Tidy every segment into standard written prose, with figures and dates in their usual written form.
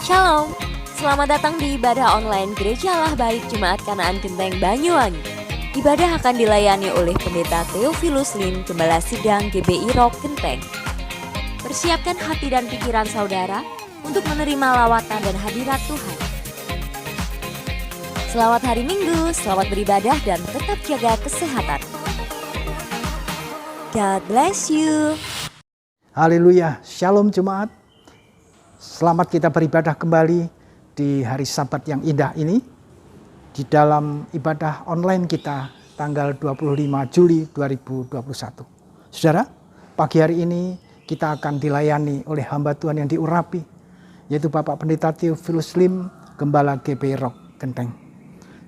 Shalom, selamat datang di ibadah online Gereja Allah Baik Jemaat Kanaan Genteng Banyuwangi. Ibadah akan dilayani oleh Pendeta Theophilus Lim, Gembala Sidang GBI Rock Genteng. Persiapkan hati dan pikiran saudara untuk menerima lawatan dan hadirat Tuhan. Selamat hari Minggu, selamat beribadah dan tetap jaga kesehatan. God bless you. Haleluya, Shalom Jemaat. Selamat kita beribadah kembali di hari Sabat yang indah ini di dalam ibadah online kita tanggal 25 Juli 2021. Saudara, pagi hari ini kita akan dilayani oleh hamba Tuhan yang diurapi, yaitu Bapak Pendeta Theophilus Lim, Gembala GBI Rock Genteng.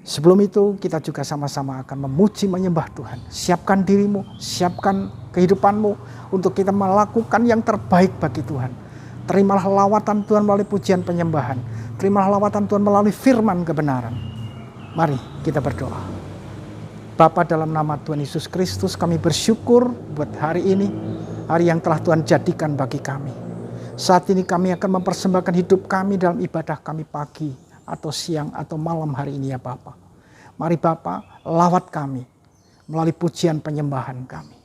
Sebelum itu kita juga sama-sama akan memuji menyembah Tuhan. Siapkan dirimu, siapkan kehidupanmu untuk kita melakukan yang terbaik bagi Tuhan. Terimalah lawatan Tuhan melalui pujian penyembahan. Terimalah lawatan Tuhan melalui firman kebenaran. Mari kita berdoa. Bapa, dalam nama Tuhan Yesus Kristus, kami bersyukur buat hari ini, hari yang telah Tuhan jadikan bagi kami. Saat ini kami akan mempersembahkan hidup kami dalam ibadah kami pagi atau siang atau malam hari ini ya Bapa. Mari Bapa, lawat kami melalui pujian penyembahan kami.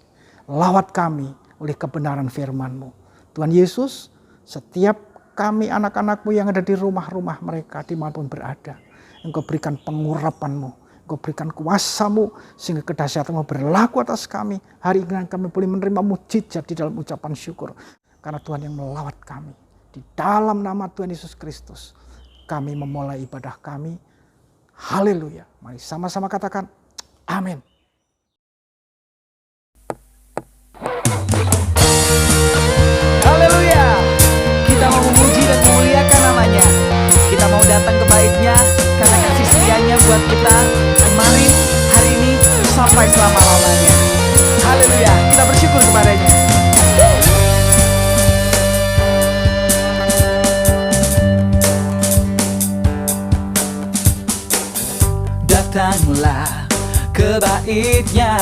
Lawat kami oleh kebenaran firman-Mu. Tuhan Yesus, setiap kami anak-anak-Mu yang ada di rumah-rumah mereka dimanapun berada, Engkau berikan pengurapan-Mu, Engkau berikan kuasa-Mu sehingga kedahsyatan-Mu berlaku atas kami. Hari ini kami boleh menerima mukjizat di dalam ucapan syukur karena Tuhan yang melawat kami. Di dalam nama Tuhan Yesus Kristus kami memulai ibadah kami. Haleluya. Mari sama-sama katakan amin. Haleluya. Kita mau memuji dan memuliakan namanya. Kita mau datang ke bait-Nya karena kasih setianya buat kita. Mari hari ini sampai selama-lamanya. Haleluya. Kita bersyukur kepadanya. Datanglah ke bait-Nya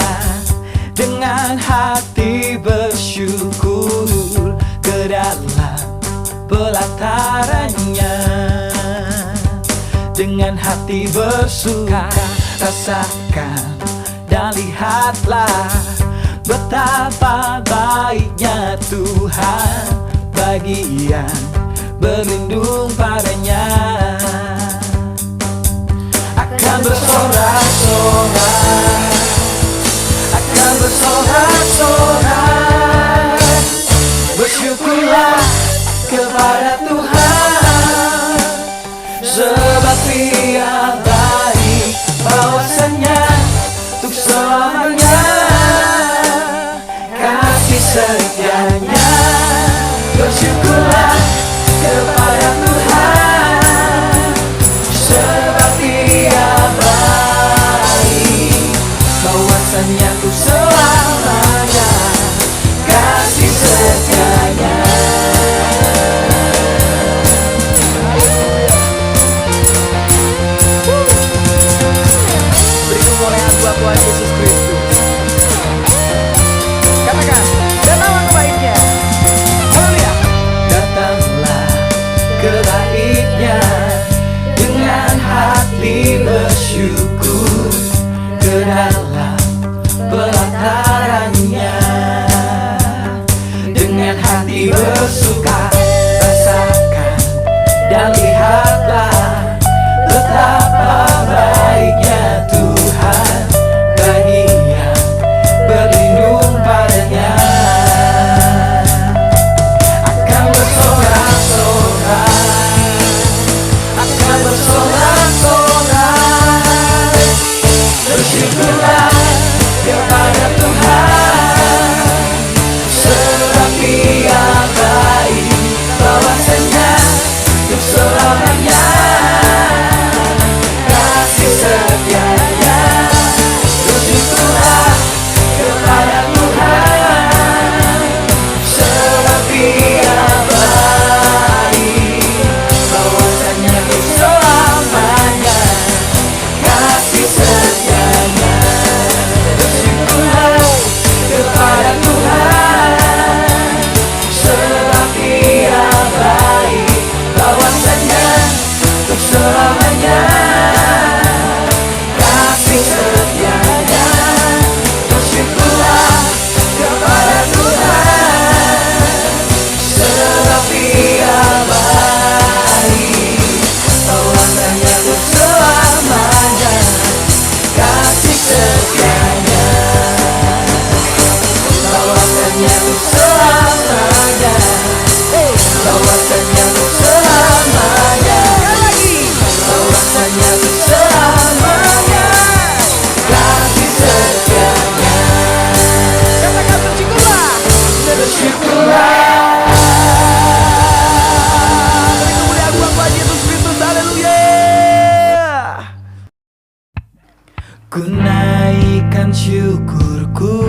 dengan hati bersyukur, ke dalam pelatarannya dengan hati bersuka. Rasakan dan lihatlah betapa baiknya Tuhan bagi yang berlindung padanya. Akan bersorak-sorak, akan bersorak-sorak. Bersyukurlah kepada Tuhan, sebab Dia baik, bawasannya untuk selamanya, kasih setianya. Bersyukurlah kepada Tuhan, sebab Dia baik, bawasannya untuk selamanya, kasih setianya. Beri kemuliaan buat Tuhan Yesus Kristus. Katakan, datanglah ke bait-Nya. Haleluya. Datanglah ke bait-Nya dengan hati bersyukur, ke dalam pelatarannya dengan hati bersuka. Rasakan dan lihatlah betapa baiknya Tuhan bagi yang berlindung padanya. Akan bersorak-sorak, akan bersorak-sorak. Bersyukurlah kepada Tuhan, sebab Dia baik, bawasannya untuk selamanya, kasih setianya. Bersyukurlah kepada Tuhan, sebab Dia baik, bawasannya untuk selamanya, kasih setianya. Bersyukurlah kepada Tuhan, sebab Dia baik, syukurku,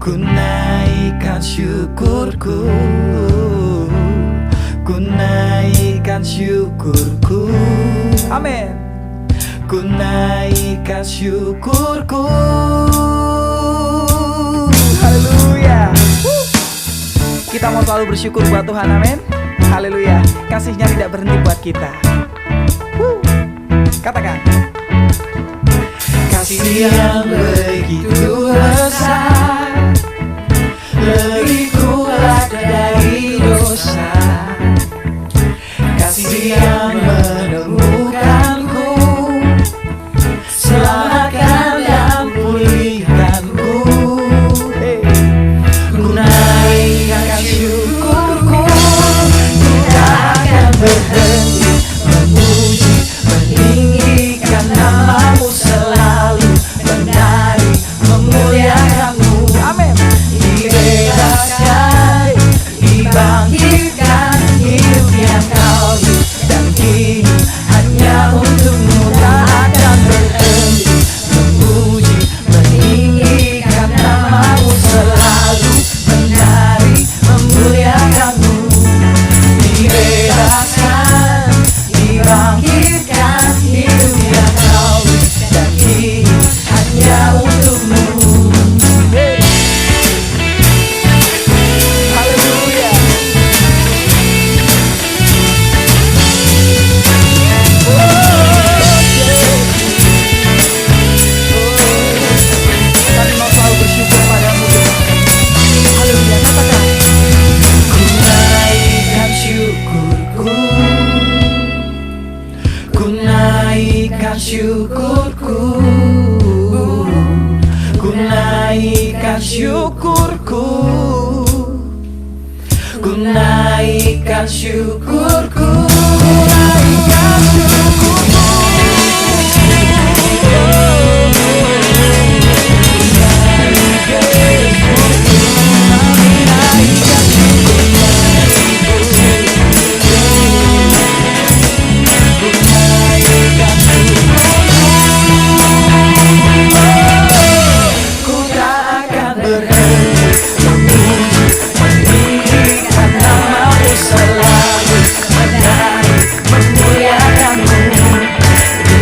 ku naikkan syukurku, ku naikkan syukurku. Amin. Ku naikkan syukurku. Haleluya. Kita mau selalu bersyukur buat Tuhan, amin. Haleluya. Kasihnya tidak berhenti buat kita. Katakan. Kasih yang begitu besar, lebih kuat dari dosa. Kasih yang menemukanku, selamatkan dan pulihkanku. Ku naikkan syukurku, ku tak akan berhenti memuji, meninggikan namamu, selalu menari, memuliakanmu. Amin. Dibebaskan, dibangkitkan, hidup yang kau hidup, dan kini hanya untukmu. Tak akan berhenti memuji, meninggikan namamu, selalu menari, memuliakanmu. Dibebaskan, dibangkitkan, hidup yang kau hidup, dan kini hanya untukmu. Haleluya. Kami mau selalu bersyukur padamu, Tuhan. Haleluya. Katakan. Ku naikkan syukurku, ku naikkan syukurku, ku naikkan syukurku, ku naikkan syukurku, ku naikkan syukurku. Ku tak akan berhenti memuji, meninggikan namamu, selalu menari, memuliakanmu.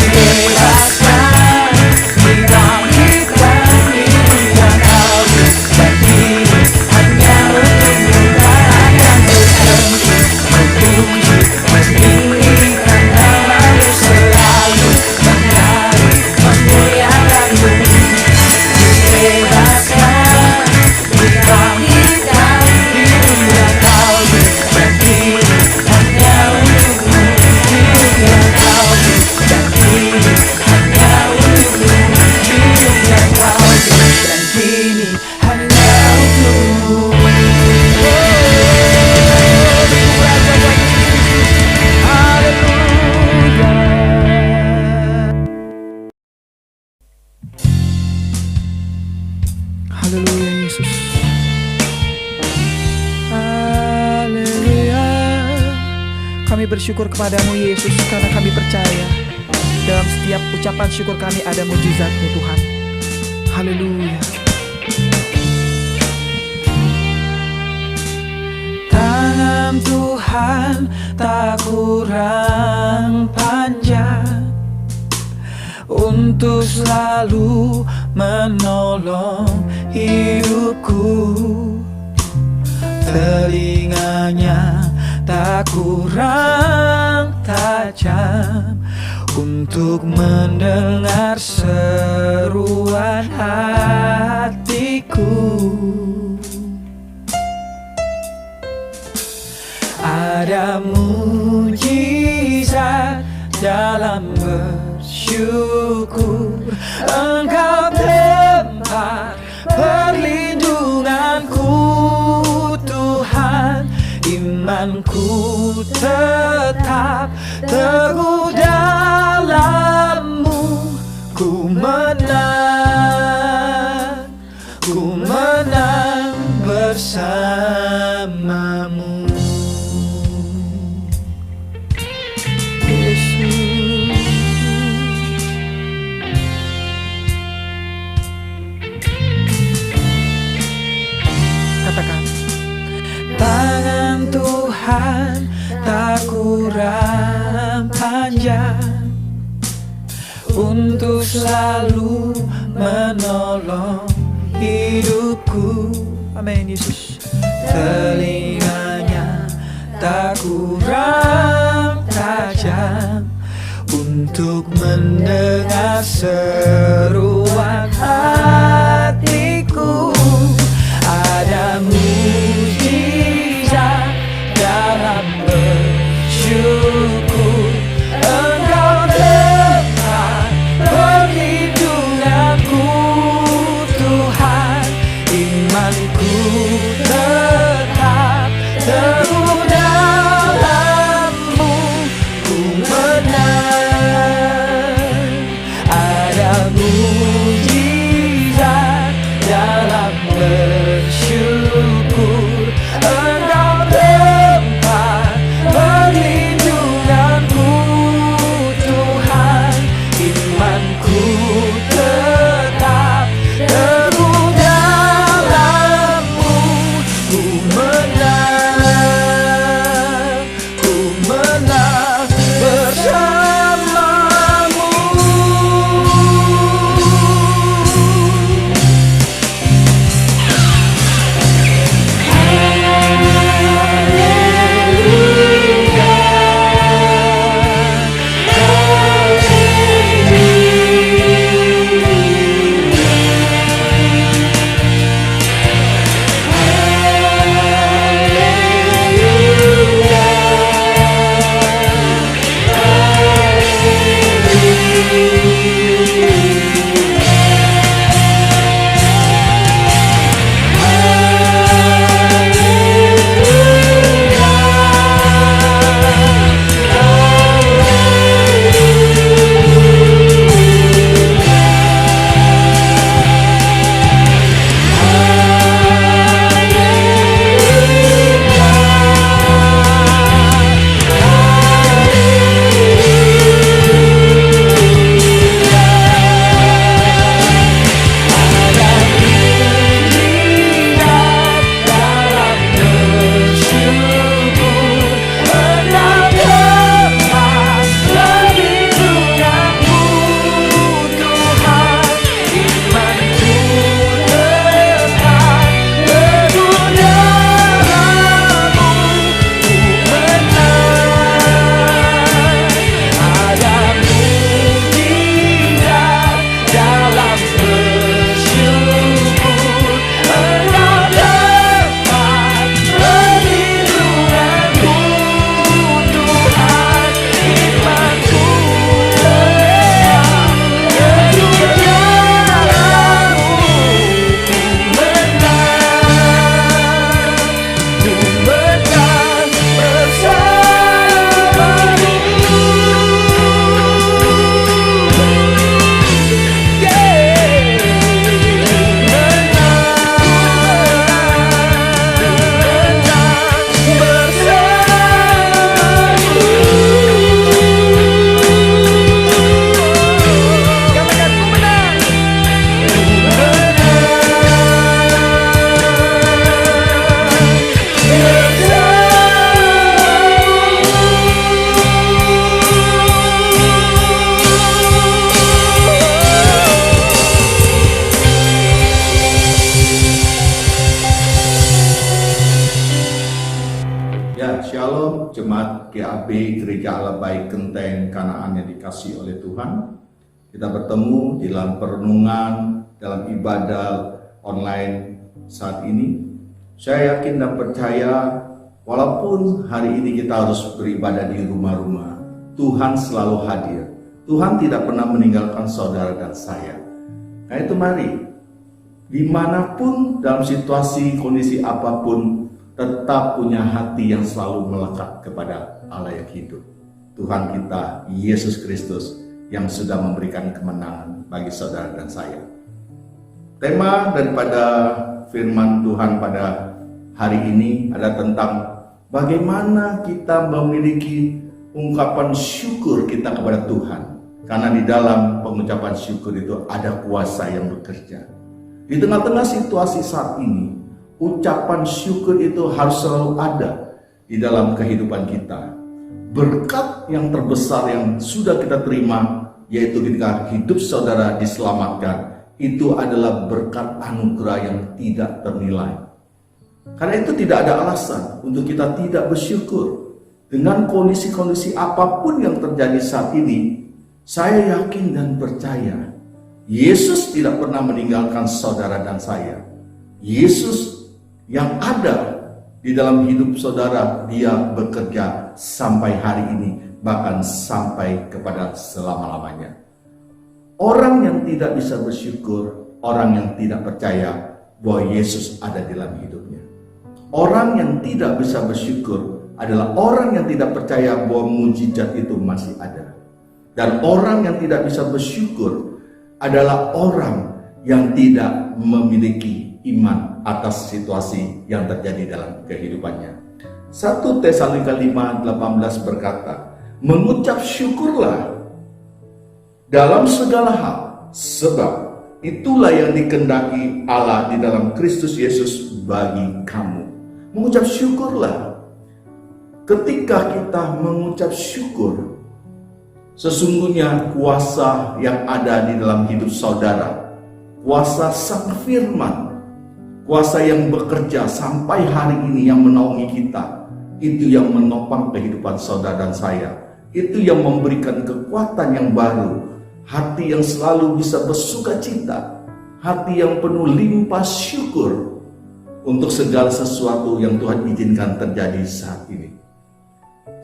Dibebaskan, dibangkitkan, hidup yang kau hidup, dan kini hanya untukmu. Tak akan berhenti memuji, meninggikan namamu, selalu menari, memuliakanmu. Dibebaskan, dibangkitkan, hidup yang kau hidup, dan kini hanya untukmu. Hidup yang kau hidup, dan kini hanya untukmu. Hidup yang kau hidup, dan kini hanya untukmu. Haleluya Yesus. Haleluya. Kami bersyukur kepadamu Yesus, karena kami percaya dalam setiap ucapan syukur kami ada mujizat-Mu Tuhan. Haleluya. Tangan Tuhan tak kurang panjang untuk selalu menolong hidupku. Telinganya tak kurang tajam untuk mendengar seruan hatiku. Ada mujizat dalam bersyukur. Engkau tempat perlindunganku Tuhan. Imanku tetap teguh dalam-Mu. Ku menang bersamamu. Yesus. kurang panjang untuk selalu menolong hidupku. Amin Yesus. Telinganya tak kurang tajam untuk mendengar seruan hatiku. Ada mujizat dalam bersyukur. Engkau tetap perlindunganku Tuhan. Imanku tetap teguh dalam-Mu. Ku menang. Ada mujizat dalam bersyukur. Engkau tempat perlindunganku Tuhan. Imanku tetap teguh dalam-Mu. Ku menang bersama-Mu. Shalom Jemaat GAB Gereja Allah Baik Genteng Kanaan yang dikasihi oleh Tuhan. Kita bertemu di dalam perenungan, dalam ibadah online saat ini. Saya yakin dan percaya walaupun hari ini kita harus beribadah di rumah-rumah, Tuhan selalu hadir. Tuhan tidak pernah meninggalkan saudara dan saya. Nah itu mari, dimanapun dalam situasi kondisi apapun, tetap punya hati yang selalu melekat kepada Allah yang hidup. Tuhan kita, Yesus Kristus, yang sudah memberikan kemenangan bagi saudara dan saya. Tema daripada firman Tuhan pada hari ini adalah tentang bagaimana kita memiliki ungkapan syukur kita kepada Tuhan. Karena di dalam pengucapan syukur itu ada kuasa yang bekerja. Di tengah-tengah situasi saat ini, ucapan syukur itu harus selalu ada di dalam kehidupan kita. berkat yang terbesar yang sudah kita terima, yaitu ketika hidup saudara diselamatkan, itu adalah berkat anugerah yang tidak ternilai. Karena itu tidak ada alasan untuk kita tidak bersyukur. Dengan kondisi-kondisi apapun yang terjadi saat ini, saya yakin dan percaya Yesus tidak pernah meninggalkan saudara dan saya. Yesus yang ada di dalam hidup saudara, dia bekerja sampai hari ini, bahkan sampai kepada selama-lamanya. Orang yang tidak bisa bersyukur, orang yang tidak percaya bahwa Yesus ada di dalam hidupnya. Orang yang tidak bisa bersyukur adalah orang yang tidak percaya bahwa mujizat itu masih ada. Dan orang yang tidak bisa bersyukur adalah orang yang tidak memiliki iman atas situasi yang terjadi dalam kehidupannya. 1 Tesalonika 5:18 berkata, mengucap syukurlah dalam segala hal, sebab itulah yang dikehendaki Allah di dalam Kristus Yesus bagi kamu. Mengucap syukurlah. Ketika kita mengucap syukur, sesungguhnya kuasa yang ada di dalam hidup saudara, kuasa Sang Firman, kuasa yang bekerja sampai hari ini yang menaungi kita, itu yang menopang kehidupan saudara dan saya. Itu yang memberikan kekuatan yang baru, hati yang selalu bisa bersukacita, hati yang penuh limpah syukur untuk segala sesuatu yang Tuhan izinkan terjadi saat ini.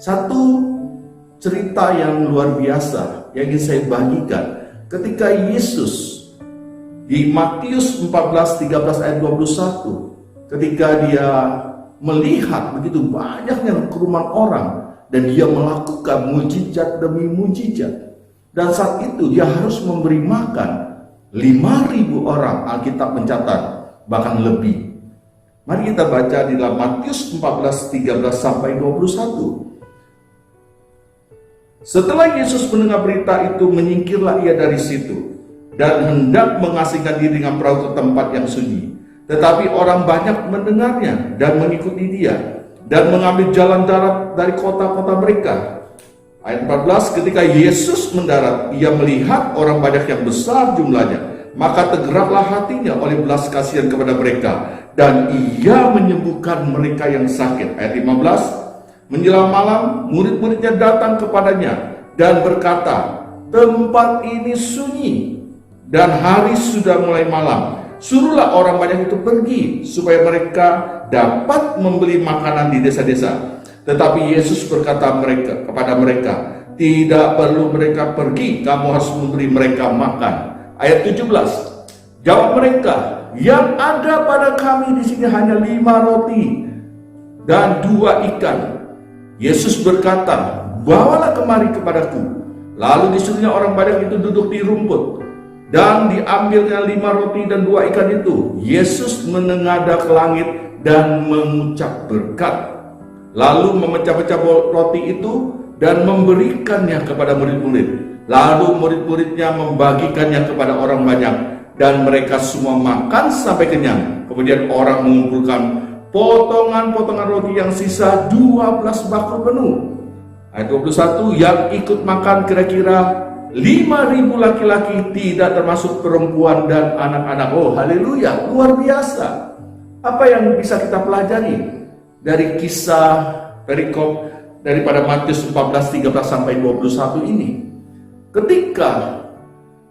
Satu cerita yang luar biasa yang ingin saya bagikan, ketika Yesus di Matius 14:13 ayat 21, ketika dia melihat begitu banyaknya kerumunan orang dan dia melakukan mujizat demi mujizat. Dan saat itu dia harus memberi makan 5.000 orang, Alkitab mencatat, bahkan lebih. Mari kita baca di dalam Matius 14:13 sampai 21. Setelah Yesus mendengar berita itu, menyingkirlah ia dari situ dan hendak mengasingkan diri dengan perahu ke tempat yang sunyi. Tetapi orang banyak mendengarnya dan mengikuti dia dan mengambil jalan darat dari kota-kota mereka. Ayat 14, ketika Yesus mendarat, ia melihat orang banyak yang besar jumlahnya, maka tergeraklah hatinya oleh belas kasihan kepada mereka, dan ia menyembuhkan mereka yang sakit. Ayat 15, menjelang malam, murid-muridnya datang kepadanya dan berkata, tempat ini sunyi dan hari sudah mulai malam. Suruhlah orang banyak itu pergi supaya mereka dapat membeli makanan di desa-desa. Tetapi Yesus berkata kepada mereka, tidak perlu mereka pergi, kamu harus memberi mereka makan. Ayat 17, jawab mereka, yang ada pada kami di sini hanya 5 roti dan 2 ikan. Yesus berkata, bawalah kemari kepadaku. Lalu disuruhnya orang banyak itu duduk di rumput, dan diambilnya 5 roti dan 2 ikan itu. Yesus menengadah ke langit dan mengucap berkat, lalu memecah-pecah roti itu dan memberikannya kepada murid-murid. Lalu murid-muridnya membagikannya kepada orang banyak, dan mereka semua makan sampai kenyang. Kemudian orang mengumpulkan potongan-potongan roti yang sisa 12 bakul penuh. Ayat 21, yang ikut makan kira-kira 5.000 laki-laki, tidak termasuk perempuan dan anak-anak. Oh haleluya, luar biasa. Apa yang bisa kita pelajari dari kisah perikop daripada Matius 14:13 sampai 21 ini? Ketika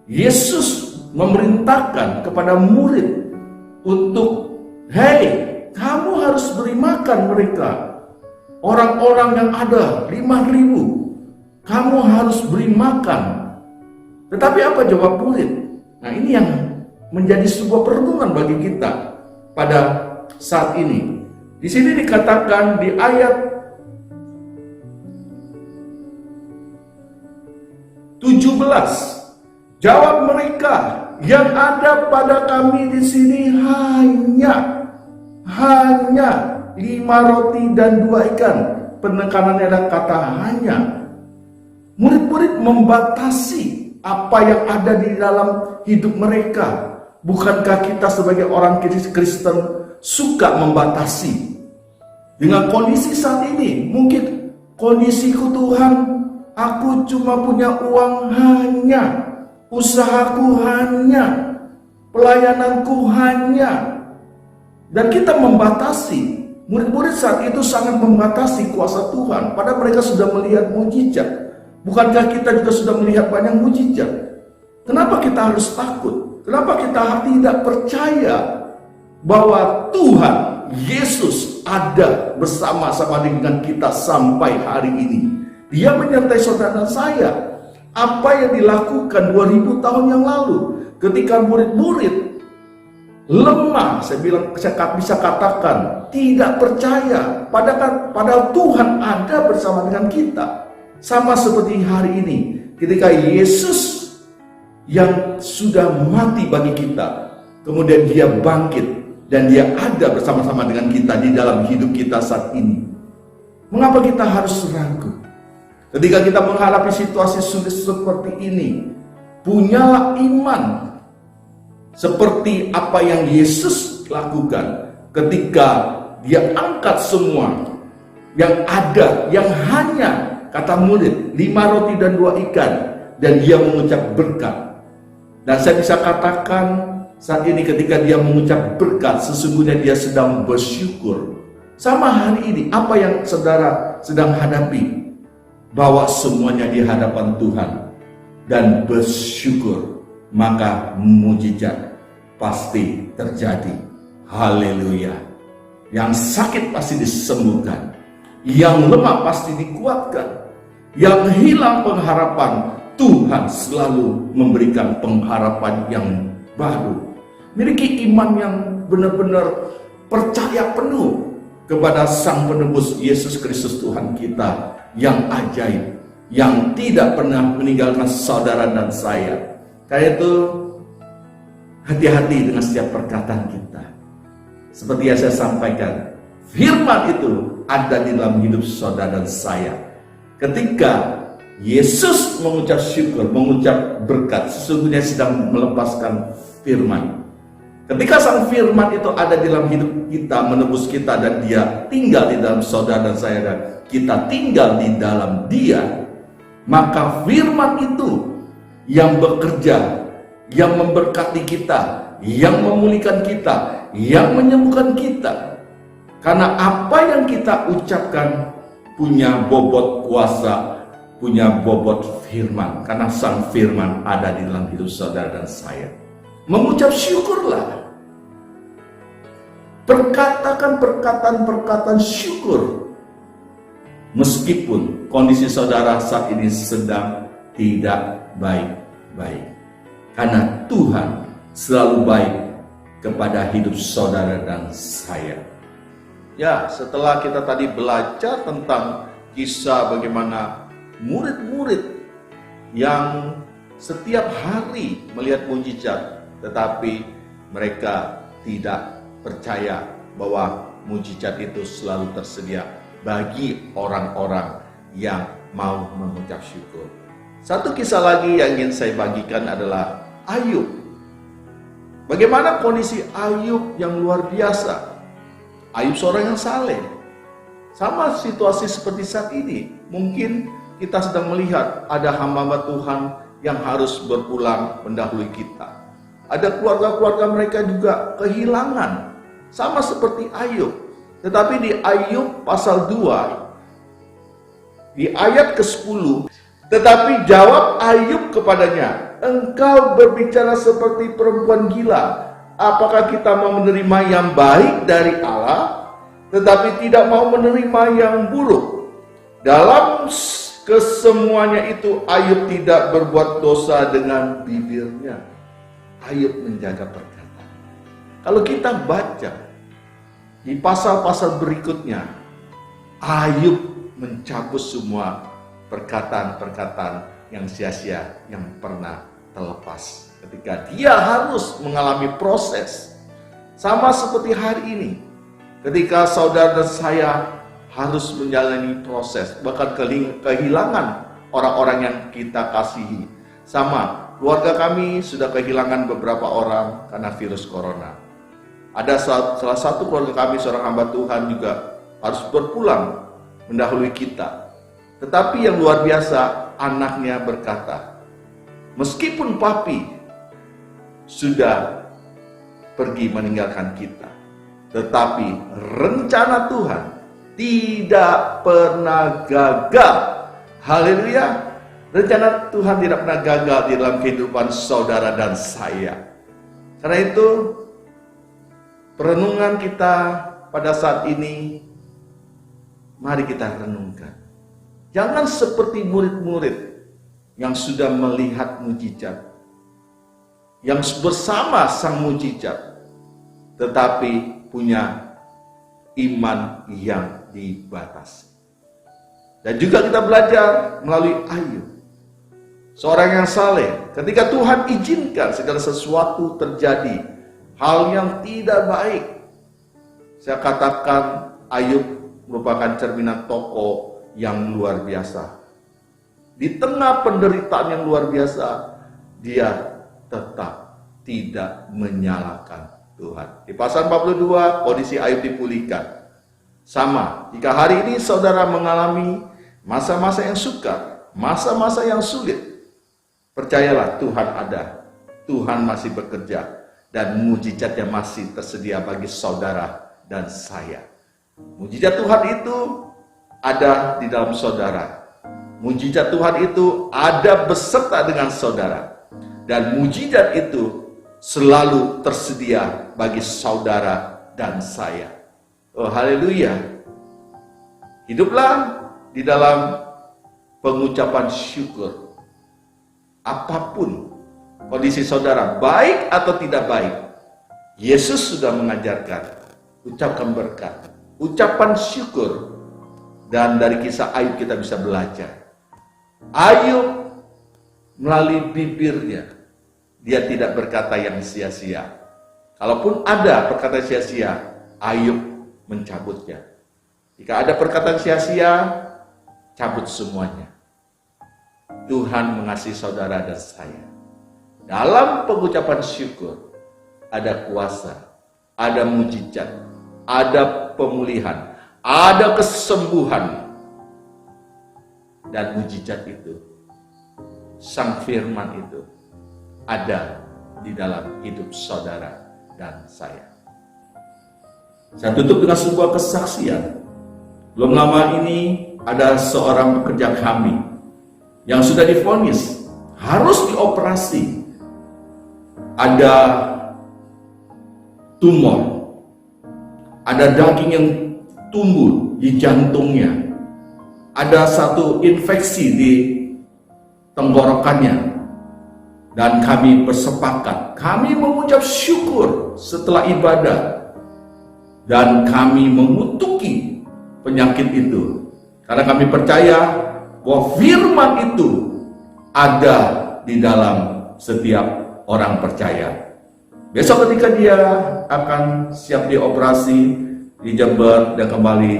Yesus memerintahkan kepada murid untuk, hei, kamu harus beri makan mereka, orang-orang yang ada 5.000, kamu harus beri makan. Tetapi apa jawab murid? Nah, ini yang menjadi sebuah perenungan bagi kita pada saat ini. Di sini dikatakan di ayat 17, jawab mereka, yang ada pada kami di sini hanya 5 roti dan 2 ikan. Penekanannya adalah kata hanya. Murid-murid membatasi apa yang ada di dalam hidup mereka. Bukankah kita sebagai orang Kristen suka membatasi? Dengan kondisi saat ini, mungkin kondisiku Tuhan, aku cuma punya uang hanya, usahaku hanya, pelayananku hanya. Dan kita membatasi. Murid-murid saat itu sangat membatasi kuasa Tuhan, padahal mereka sudah melihat mujizat. Bukankah kita juga sudah melihat banyak mujizat? Kenapa kita harus takut? Kenapa kita tidak percaya bahwa Tuhan Yesus ada bersama-sama dengan kita sampai hari ini? Dia menyertai saudara dan saya. Apa yang dilakukan 2000 tahun yang lalu ketika murid-murid lemah, saya bisa katakan tidak percaya, padahal Tuhan ada bersama dengan kita. Sama seperti hari ini ketika Yesus yang sudah mati bagi kita, kemudian dia bangkit dan dia ada bersama-sama dengan kita di dalam hidup kita saat ini. Mengapa kita harus ragu? Ketika kita menghadapi situasi sulit seperti ini, punyalah iman seperti apa yang Yesus lakukan ketika dia angkat semua yang ada, yang hanya, kata murid, 5 roti dan 2 ikan, dan dia mengucap berkat. Dan saya bisa katakan saat ini ketika dia mengucap berkat, sesungguhnya dia sedang bersyukur. Sama hari ini, apa yang saudara sedang hadapi, bawa semuanya di hadapan Tuhan dan bersyukur, maka mujizat pasti terjadi. Haleluya. Yang sakit pasti disembuhkan, yang lemah pasti dikuatkan, yang hilang pengharapan, Tuhan selalu memberikan pengharapan yang baru. Miliki iman yang benar-benar percaya penuh kepada Sang Penebus Yesus Kristus Tuhan kita yang ajaib, yang tidak pernah meninggalkan saudara dan saya. Karena itu hati-hati dengan setiap perkataan kita. Seperti yang saya sampaikan, firman itu ada di dalam hidup saudara dan saya. Ketika Yesus mengucap syukur, mengucap berkat, sesungguhnya sedang melepaskan firman. Ketika sang firman itu ada di dalam hidup kita, menebus kita, dan dia tinggal di dalam saudara dan saya, dan kita tinggal di dalam dia, maka firman itu yang bekerja, yang memberkati kita, yang memulihkan kita, yang menyembuhkan kita. Karena apa yang kita ucapkan punya bobot kuasa, punya bobot firman. Karena sang firman ada di dalam hidup saudara dan saya. Mengucap syukurlah. Perkatakan perkataan-perkataan syukur. Meskipun kondisi saudara saat ini sedang tidak baik-baik. Karena Tuhan selalu baik kepada hidup saudara dan saya. Ya, setelah kita tadi belajar tentang kisah bagaimana murid-murid yang setiap hari melihat mujizat, tetapi mereka tidak percaya bahwa mujizat itu selalu tersedia bagi orang-orang yang mau mengucap syukur. Satu kisah lagi yang ingin saya bagikan adalah Ayub. Bagaimana kondisi Ayub yang luar biasa. Ayub seorang yang saleh. Sama situasi seperti saat ini. Mungkin kita sedang melihat ada hamba-hamba Tuhan yang harus berpulang mendahului kita. Ada keluarga-keluarga mereka juga kehilangan. Sama seperti Ayub. Tetapi di Ayub pasal 2, di ayat ke-10, tetapi jawab Ayub kepadanya, engkau berbicara seperti perempuan gila. Apakah kita mau menerima yang baik dari Allah, tetapi tidak mau menerima yang buruk? Dalam kesemuanya itu Ayub tidak berbuat dosa dengan bibirnya. Ayub menjaga perkataan. Kalau kita baca di pasal-pasal berikutnya, Ayub mencabut semua perkataan-perkataan yang sia-sia yang pernah terlepas ketika dia harus mengalami proses. Sama seperti hari ini ketika saudara dan saya harus menjalani proses, bahkan kehilangan orang-orang yang kita kasihi. Sama, keluarga kami sudah kehilangan beberapa orang karena virus corona. Ada salah satu keluarga kami, seorang hamba Tuhan juga harus berpulang mendahului kita. Tetapi yang luar biasa, anaknya berkata, meskipun papi sudah pergi meninggalkan kita, tetapi rencana Tuhan tidak pernah gagal. Haleluya. Rencana Tuhan tidak pernah gagal di dalam kehidupan saudara dan saya. Karena itu, perenungan kita pada saat ini, mari kita renungkan. Jangan seperti murid-murid yang sudah melihat mujizat, yang bersama sang mujizat, tetapi punya iman yang dibatasi. Dan juga kita belajar melalui Ayub, seorang yang saleh. Ketika Tuhan izinkan segala sesuatu terjadi, hal yang tidak baik, saya katakan Ayub merupakan cerminan tokoh yang luar biasa. Di tengah penderitaan yang luar biasa, dia tetap tidak menyalahkan Tuhan. Di pasal 42, kondisi Ayub dipulihkan. Sama, jika hari ini saudara mengalami masa-masa yang sukar, masa-masa yang sulit, percayalah Tuhan ada, Tuhan masih bekerja, dan mujizatnya masih tersedia bagi saudara dan saya. Mujizat Tuhan itu ada di dalam saudara. Mujizat Tuhan itu ada beserta dengan saudara. Dan mujizat itu selalu tersedia bagi saudara dan saya. Oh, haleluya. Hiduplah di dalam pengucapan syukur. Apapun kondisi saudara, baik atau tidak baik, Yesus sudah mengajarkan, ucapkan berkat, ucapan syukur. Dan dari kisah Ayub kita bisa belajar. Ayub melalui bibirnya, dia tidak berkata yang sia-sia. Kalaupun ada perkataan sia-sia, Ayub mencabutnya. Jika ada perkataan sia-sia, cabut semuanya. Tuhan mengasihi saudara dan saya. Dalam pengucapan syukur, ada kuasa, ada mujizat, ada pemulihan, ada kesembuhan. Dan mujizat itu, sang firman itu, ada di dalam hidup saudara dan saya. Saya tutup dengan sebuah kesaksian. Belum lama ini ada seorang pekerja kami yang sudah divonis harus dioperasi. Ada tumor, ada daging yang tumbuh di jantungnya, ada satu infeksi di tenggorokannya. Dan kami bersepakat, kami mengucap syukur setelah ibadah. Dan kami mengutuki penyakit itu. Karena kami percaya bahwa firman itu ada di dalam setiap orang percaya. Besok ketika dia akan siap dioperasi, di Jember dan kembali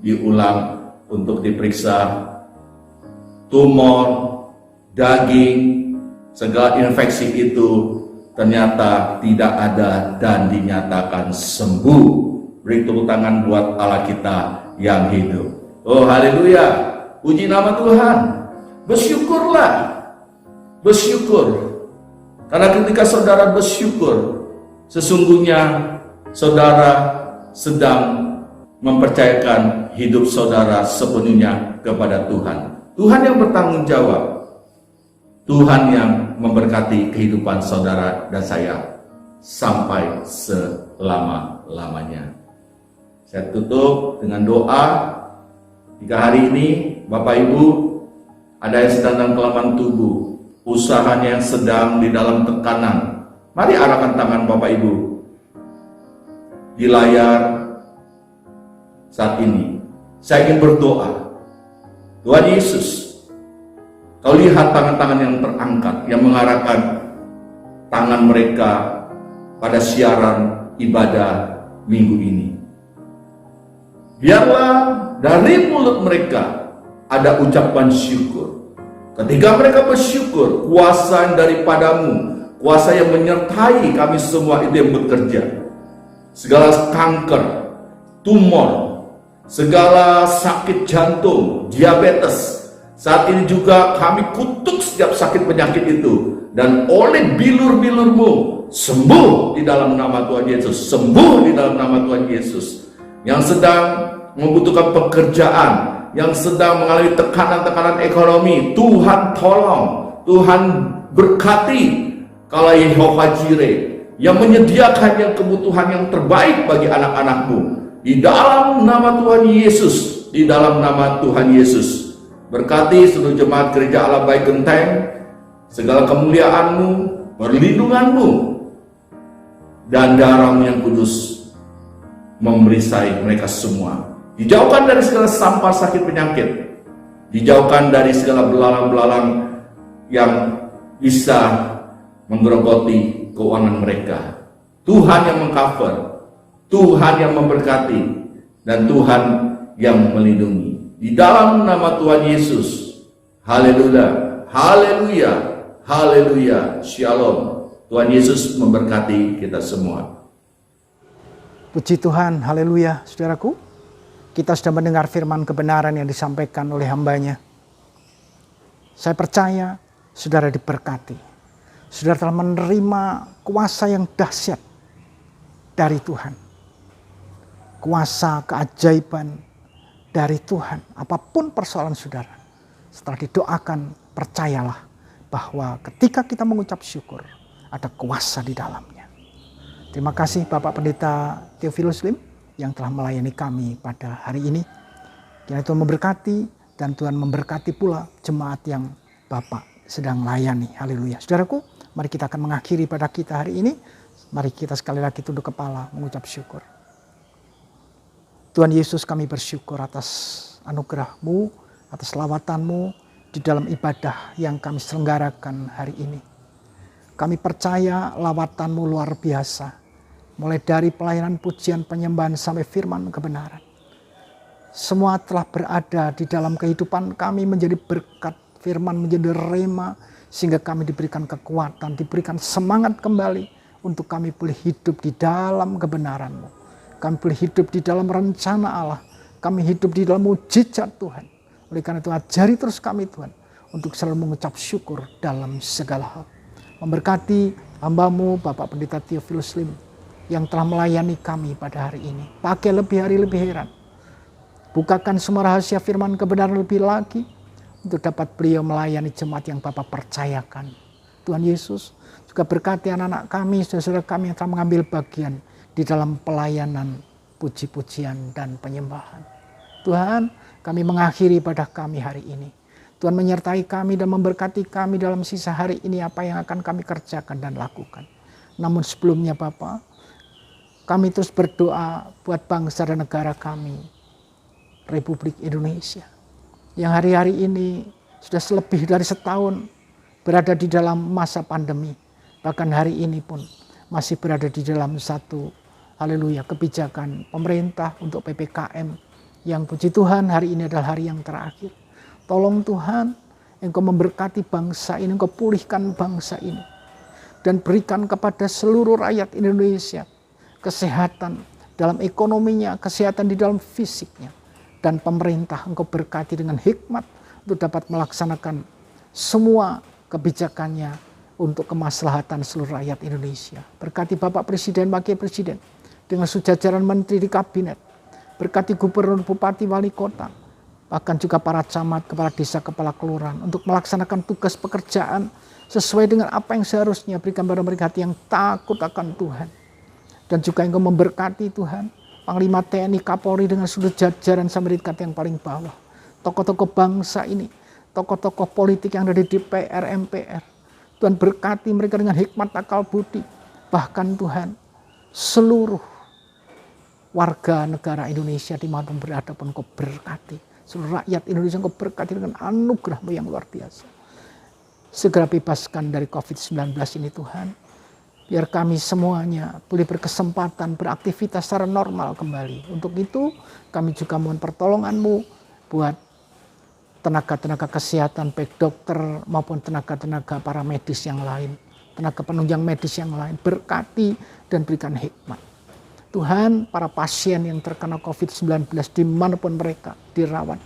diulang untuk diperiksa tumor, daging, segala infeksi itu ternyata tidak ada dan dinyatakan sembuh. Beri tepuk tangan buat Allah kita yang hidup. Oh, haleluya. Puji nama Tuhan. Bersyukurlah. Bersyukur. Karena ketika saudara bersyukur, sesungguhnya saudara sedang mempercayakan hidup saudara sepenuhnya kepada Tuhan. Tuhan yang bertanggung jawab. Tuhan yang memberkati kehidupan saudara dan saya sampai selama-lamanya. Saya tutup dengan doa. Jika hari ini Bapak Ibu ada yang sedang dalam kelemahan tubuh, usahanya yang sedang di dalam tekanan, mari arahkan tangan Bapak Ibu di layar saat ini. Saya ingin berdoa. Tuhan Yesus, Kau lihat tangan-tangan yang terangkat, yang mengarahkan tangan mereka pada siaran ibadah minggu ini. Biarlah dari mulut mereka ada ucapan syukur. Ketika mereka bersyukur, kuasa yang daripadamu, kuasa yang menyertai kami semua itu yang bekerja. Segala kanker, tumor, segala sakit jantung, diabetes, Saat ini juga kami kutuk setiap sakit penyakit itu. Dan oleh bilur-bilur-Mu, sembuh di dalam nama Tuhan Yesus. Sembuh di dalam nama Tuhan Yesus. Yang sedang membutuhkan pekerjaan, yang sedang mengalami tekanan-tekanan ekonomi, Tuhan tolong, Tuhan berkati. Kalau Yehova Jireh, yang menyediakan yang kebutuhan yang terbaik bagi anak-anak-Mu. Di dalam nama Tuhan Yesus. Di dalam nama Tuhan Yesus. Berkati seluruh jemaat Gereja Allah Baik Genteng, segala kemuliaan-Mu, perlindungan-Mu, dan darah-Mu yang kudus memerisai mereka semua. Dijauhkan dari segala sampah sakit penyakit, dijauhkan dari segala belalang-belalang yang bisa menggerogoti keuangan mereka. Tuhan yang mengcover, Tuhan yang memberkati, dan Tuhan yang melindungi. Di dalam nama Tuhan Yesus. Haleluya, haleluya, haleluya, shalom. Tuhan Yesus memberkati kita semua. Puji Tuhan, haleluya. Saudaraku, kita sudah mendengar firman kebenaran yang disampaikan oleh hambanya. Saya percaya saudara diberkati. Saudara telah menerima kuasa yang dahsyat dari Tuhan. Kuasa keajaiban dari Tuhan. Apapun persoalan saudara, setelah didoakan, percayalah bahwa ketika kita mengucap syukur, ada kuasa di dalamnya. Terima kasih Bapak Pendeta Theophilus Lim yang telah melayani kami pada hari ini. Kiranya Tuhan memberkati, dan Tuhan memberkati pula jemaat yang Bapak sedang layani. Haleluya. Saudaraku, mari kita akan mengakhiri pada kita hari ini. Mari kita sekali lagi tunduk kepala mengucap syukur. Tuhan Yesus, kami bersyukur atas anugerah-Mu, atas lawatan-Mu di dalam ibadah yang kami selenggarakan hari ini. Kami percaya lawatan-Mu luar biasa. Mulai dari pelayanan pujian penyembahan sampai firman kebenaran. Semua telah berada di dalam kehidupan kami menjadi berkat, firman menjadi rema, sehingga kami diberikan kekuatan, diberikan semangat kembali untuk kami boleh hidup di dalam kebenaran-Mu. Kami boleh hidup di dalam rencana Allah. Kami hidup di dalam mujizat Tuhan. Oleh karena itu ajari terus kami Tuhan, untuk selalu mengucap syukur dalam segala hal. Memberkati hamba-Mu Bapak Pendeta Theophilus Lim yang telah melayani kami pada hari ini. Pakai lebih hari lebih heran. Bukakan semua rahasia firman kebenaran lebih lagi, untuk dapat beliau melayani jemaat yang Bapak percayakan. Tuhan Yesus juga berkati anak-anak kami, saudara kami yang telah mengambil bagian di dalam pelayanan puji-pujian dan penyembahan. Tuhan, kami mengakhiri pada kami hari ini. Tuhan menyertai kami dan memberkati kami dalam sisa hari ini apa yang akan kami kerjakan dan lakukan. Namun sebelumnya Bapa, kami terus berdoa buat bangsa dan negara kami, Republik Indonesia, yang hari-hari ini sudah lebih dari setahun berada di dalam masa pandemi. Bahkan hari ini pun masih berada di dalam satu haleluya kebijakan pemerintah untuk PPKM yang puji Tuhan hari ini adalah hari yang terakhir. Tolong Tuhan, Engkau memberkati bangsa ini, Engkau pulihkan bangsa ini, dan berikan kepada seluruh rakyat Indonesia kesehatan dalam ekonominya, kesehatan di dalam fisiknya, dan pemerintah Engkau berkati dengan hikmat untuk dapat melaksanakan semua kebijakannya untuk kemaslahatan seluruh rakyat Indonesia. Berkati Bapak Presiden, Wakil Presiden, dengan sejajaran menteri di kabinet. Berkati gubernur, bupati, wali kota, bahkan juga para camat, kepala desa, kepala kelurahan, untuk melaksanakan tugas pekerjaan sesuai dengan apa yang seharusnya. Berikan pada mereka hati yang takut akan Tuhan. Dan juga Engkau memberkati Tuhan, Panglima TNI, Kapolri dengan seluruh jajaran sampai tingkat yang paling bawah. Tokoh-tokoh bangsa ini, tokoh-tokoh politik yang ada di DPR, MPR. Tuhan berkati mereka dengan hikmat, akal budi. Bahkan Tuhan, seluruh warga negara Indonesia dimanapun berada pun Engkau berkati. Seluruh rakyat Indonesia Engkau berkati dengan anugerah-Mu yang luar biasa. Segera bebaskan dari COVID-19 ini Tuhan. Biar kami semuanya boleh berkesempatan beraktivitas secara normal kembali. Untuk itu kami juga mohon pertolongan-Mu buat tenaga-tenaga kesehatan, baik dokter maupun tenaga-tenaga para medis yang lain. Tenaga penunjang medis yang lain. Berkati dan berikan hikmat. Tuhan, para pasien yang terkena COVID-19 dimanapun mereka dirawat,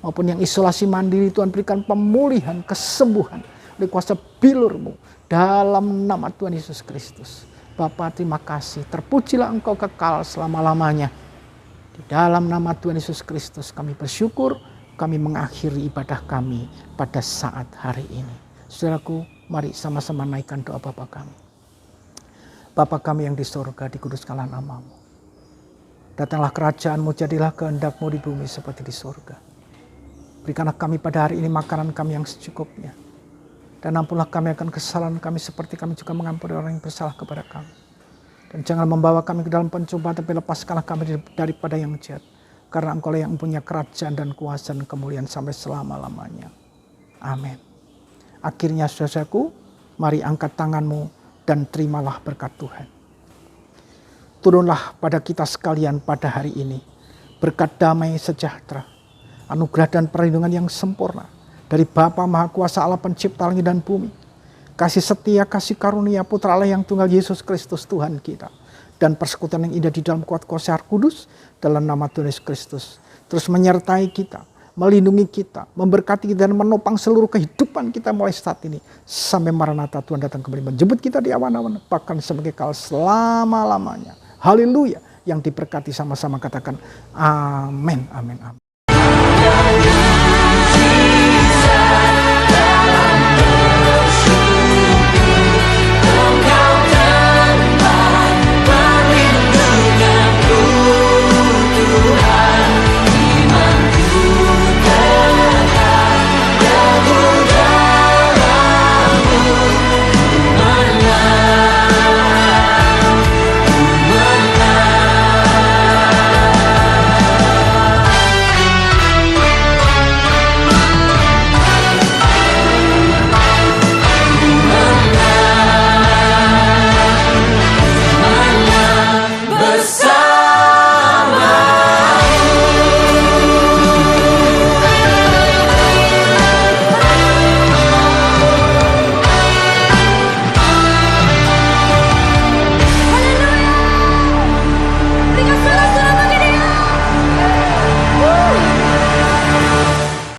maupun yang isolasi mandiri, Tuhan berikan pemulihan, kesembuhan oleh kuasa bilur-Mu dalam nama Tuhan Yesus Kristus. Bapa, terima kasih, terpujilah Engkau kekal selama-lamanya. Di dalam nama Tuhan Yesus Kristus kami bersyukur, kami mengakhiri ibadah kami pada saat hari ini. Saudaraku, mari sama-sama naikkan doa Bapa kami. Bapa kami yang di surga, dikuduskanlah nama-Mu. Datanglah kerajaan-Mu, jadilah kehendak-Mu di bumi seperti di surga. Berikanlah kami pada hari ini makanan kami yang secukupnya. Dan ampunlah kami akan kesalahan kami seperti kami juga mengampuni orang yang bersalah kepada kami. Dan jangan membawa kami ke dalam pencobaan, tapi lepaskanlah kami daripada yang jahat. Karena Engkau yang punya kerajaan dan kuasa dan kemuliaan sampai selama-lamanya. Amin. Akhirnya saudaraku, mari angkat tanganmu dan terimalah berkat Tuhan. Turunlah pada kita sekalian pada hari ini berkat damai sejahtera, anugerah dan perlindungan yang sempurna dari Bapa Maha Kuasa Allah Pencipta langit dan bumi, kasih setia, kasih karunia Putra Allah yang tunggal Yesus Kristus Tuhan kita, dan persekutuan yang indah di dalam kuat kuasa Roh Kudus dalam nama Tuhan Yesus Kristus terus menyertai kita, melindungi kita, memberkati kita dan menopang seluruh kehidupan kita mulai saat ini sampai Maranatha Tuhan datang kembali menjemput kita di awan-awan bahkan sebagai kekal selama-lamanya. Haleluya. Yang diberkati sama-sama katakan amin, amin, amin.